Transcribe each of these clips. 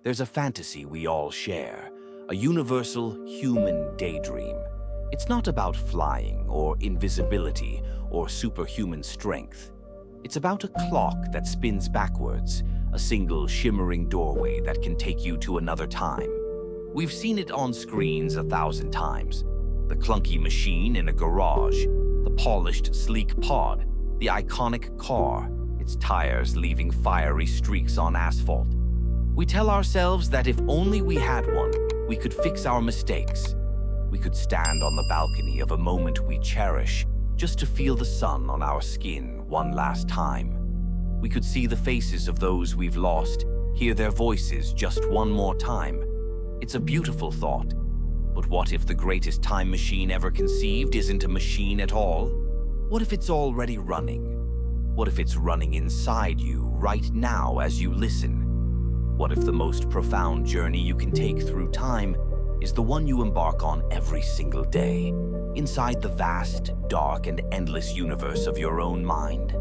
There's a fantasy we all share, a universal human daydream. It's not about flying or invisibility or superhuman strength. It's about a clock that spins backwards, a single shimmering doorway that can take you to another time. We've seen it on screens 1,000 times. The clunky machine in a garage, the polished, sleek pod, the iconic car, its tires leaving fiery streaks on asphalt. We tell ourselves that if only we had one, we could fix our mistakes. We could stand on the balcony of a moment we cherish just to feel the sun on our skin one last time. We could see the faces of those we've lost, hear their voices just one more time. It's a beautiful thought. But what if the greatest time machine ever conceived isn't a machine at all? What if it's already running? What if it's running inside you right now as you listen? What if the most profound journey you can take through time is the one you embark on every single day, inside the vast, dark, and endless universe of your own mind?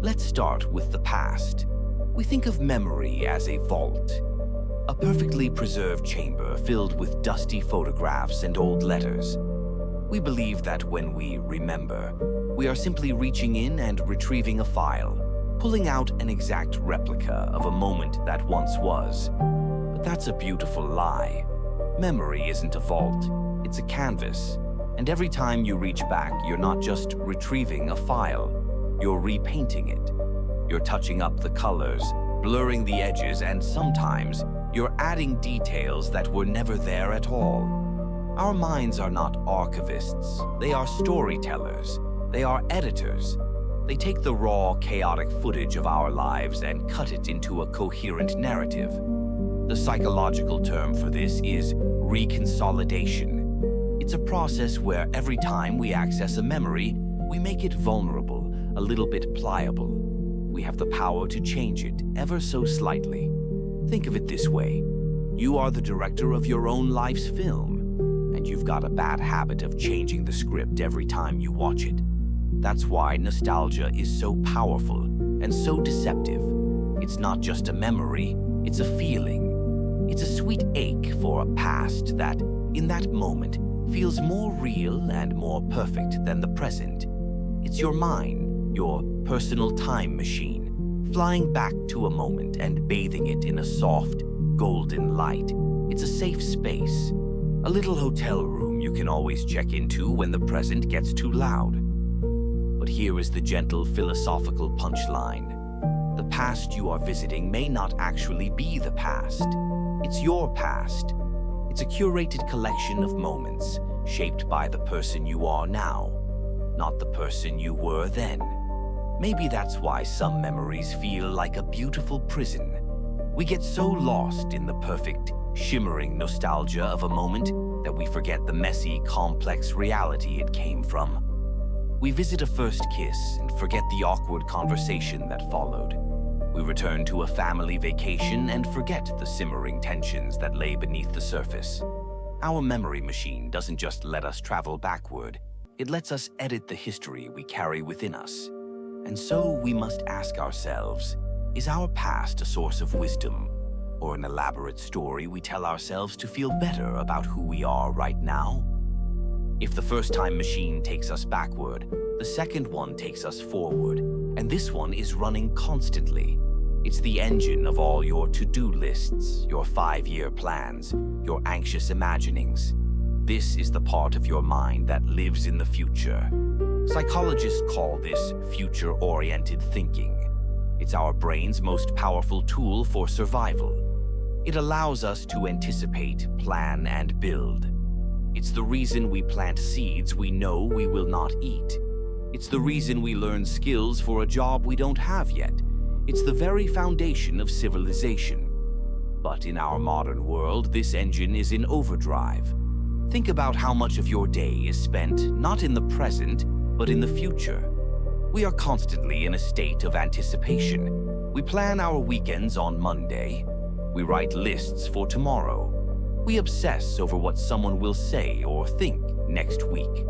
Let's start with the past. We think of memory as a vault, a perfectly preserved chamber filled with dusty photographs and old letters. We believe that when we remember, we are simply reaching in and retrieving a file, pulling out an exact replica of a moment that once was. But that's a beautiful lie. Memory isn't a vault, it's a canvas. And every time you reach back, you're not just retrieving a file, you're repainting it. You're touching up the colors, blurring the edges, and sometimes you're adding details that were never there at all. Our minds are not archivists, they are storytellers, they are editors. They take the raw, chaotic footage of our lives and cut it into a coherent narrative. The psychological term for this is reconsolidation. It's a process where every time we access a memory, we make it vulnerable, a little bit pliable. We have the power to change it ever so slightly. Think of it this way. You are the director of your own life's film, and you've got a bad habit of changing the script every time you watch it. That's why nostalgia is so powerful and so deceptive. It's not just a memory, it's a feeling. It's a sweet ache for a past that, in that moment, feels more real and more perfect than the present. It's your mind, your personal time machine, flying back to a moment and bathing it in a soft, golden light. It's a safe space, a little hotel room you can always check into when the present gets too loud. But here is the gentle philosophical punchline. The past you are visiting may not actually be the past. It's your past. It's a curated collection of moments shaped by the person you are now, not the person you were then. Maybe that's why some memories feel like a beautiful prison. We get so lost in the perfect, shimmering nostalgia of a moment that we forget the messy, complex reality it came from. We visit a first kiss and forget the awkward conversation that followed. We return to a family vacation and forget the simmering tensions that lay beneath the surface. Our memory machine doesn't just let us travel backward, it lets us edit the history we carry within us. And so we must ask ourselves, is our past a source of wisdom, or an elaborate story we tell ourselves to feel better about who we are right now? If the first time machine takes us backward, the second one takes us forward, and this one is running constantly. It's the engine of all your to-do lists, your 5-year plans, your anxious imaginings. This is the part of your mind that lives in the future. Psychologists call this future-oriented thinking. It's our brain's most powerful tool for survival. It allows us to anticipate, plan, and build. It's the reason we plant seeds we know we will not eat. It's the reason we learn skills for a job we don't have yet. It's the very foundation of civilization. But in our modern world, this engine is in overdrive. Think about how much of your day is spent not in the present, but in the future. We are constantly in a state of anticipation. We plan our weekends on Monday. We write lists for tomorrow. We obsess over what someone will say or think next week.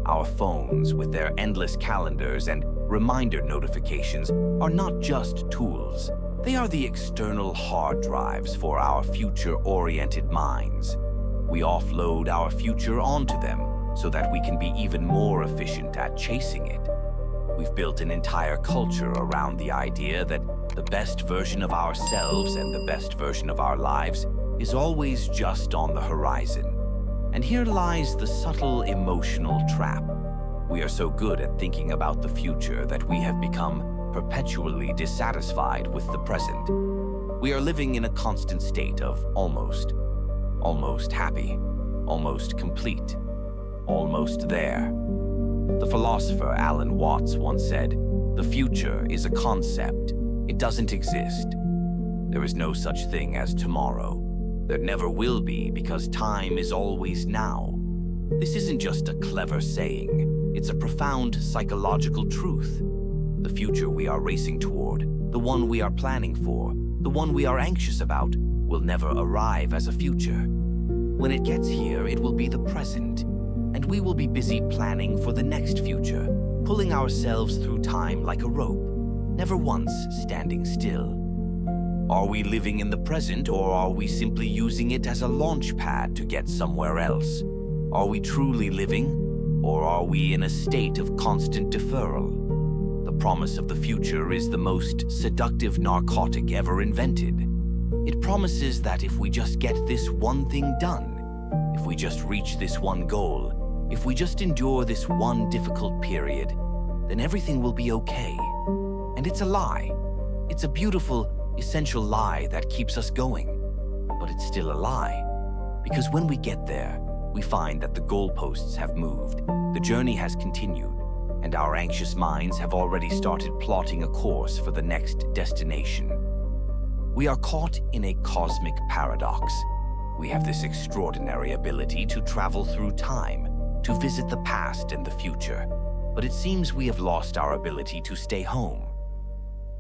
Our phones, with their endless calendars and reminder notifications, are not just tools. They are the external hard drives for our future-oriented minds. We offload our future onto them so that we can be even more efficient at chasing it. We've built an entire culture around the idea that the best version of ourselves and the best version of our lives is always just on the horizon. And here lies the subtle emotional trap. We are so good at thinking about the future that we have become perpetually dissatisfied with the present. We are living in a constant state of almost happy, almost complete, almost there. The philosopher Alan Watts once said, "The future is a concept. It doesn't exist. There is no such thing as tomorrow. There never will be because time is always now." This isn't just a clever saying. It's a profound psychological truth. The future we are racing toward, the one we are planning for, the one we are anxious about, will never arrive as a future. When it gets here, it will be the present, and we will be busy planning for the next future, pulling ourselves through time like a rope, never once standing still. Are we living in the present, or are we simply using it as a launch pad to get somewhere else? Are we truly living, or are we in a state of constant deferral? The promise of the future is the most seductive narcotic ever invented. It promises that if we just get this one thing done, if we just reach this one goal, if we just endure this one difficult period, then everything will be okay. And it's a lie. It's a beautiful, essential lie that keeps us going. But it's still a lie. Because when we get there, we find that the goalposts have moved, the journey has continued, and our anxious minds have already started plotting a course for the next destination. We are caught in a cosmic paradox. We have this extraordinary ability to travel through time, to visit the past and the future, but it seems we have lost our ability to stay home.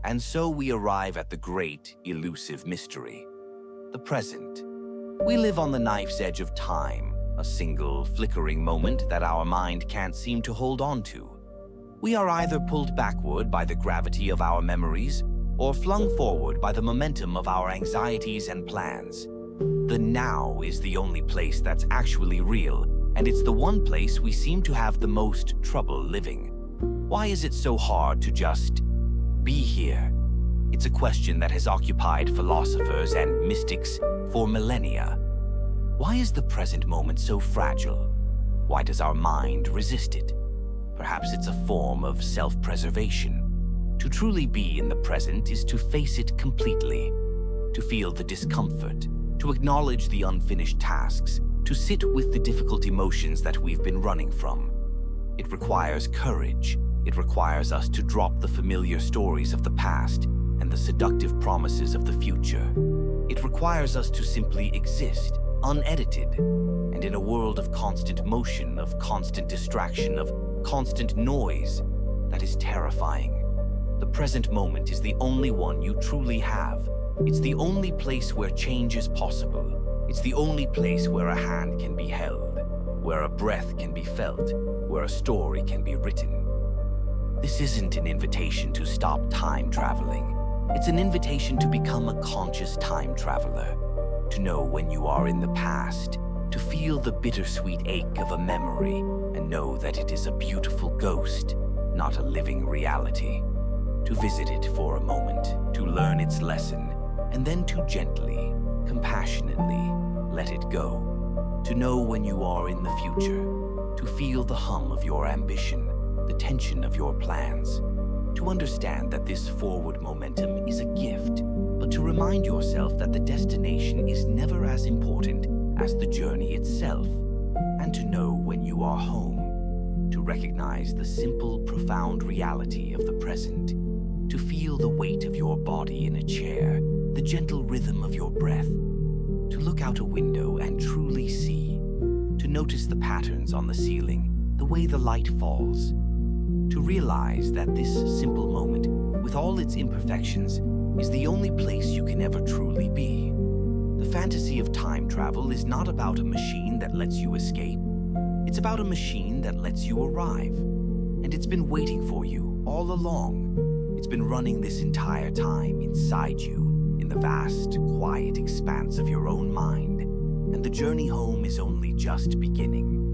And so we arrive at the great, elusive mystery, the present. We live on the knife's edge of time, a single, flickering moment that our mind can't seem to hold on to. We are either pulled backward by the gravity of our memories, or flung forward by the momentum of our anxieties and plans. The now is the only place that's actually real, and it's the one place we seem to have the most trouble living. Why is it so hard to just be here? It's a question that has occupied philosophers and mystics for millennia. Why is the present moment so fragile? Why does our mind resist it? Perhaps it's a form of self-preservation. To truly be in the present is to face it completely, to feel the discomfort, to acknowledge the unfinished tasks, to sit with the difficult emotions that we've been running from. It requires courage. It requires us to drop the familiar stories of the past and the seductive promises of the future. It requires us to simply exist, unedited, and in a world of constant motion, of constant distraction, of constant noise, that is terrifying. The present moment is the only one you truly have. It's the only place where change is possible. It's the only place where a hand can be held, where a breath can be felt, where a story can be written. This isn't an invitation to stop time traveling. It's an invitation to become a conscious time traveler, to know when you are in the past, to feel the bittersweet ache of a memory and know that it is a beautiful ghost, not a living reality. To visit it for a moment, to learn its lesson, and then to gently, compassionately let it go. To know when you are in the future, to feel the hum of your ambition, the tension of your plans, to understand that this forward momentum is a gift, but to remind yourself that the destination is never as important as the journey itself, and to know when you are home, to recognize the simple, profound reality of the present, to feel the weight of your body in a chair, the gentle rhythm of your breath, to look out a window and truly see, to notice the patterns on the ceiling, the way the light falls, to realize that this simple moment, with all its imperfections, is the only place you can ever truly be. The fantasy of time travel is not about a machine that lets you escape. It's about a machine that lets you arrive. And it's been waiting for you all along. It's been running this entire time inside you, in the vast, quiet expanse of your own mind, and the journey home is only just beginning.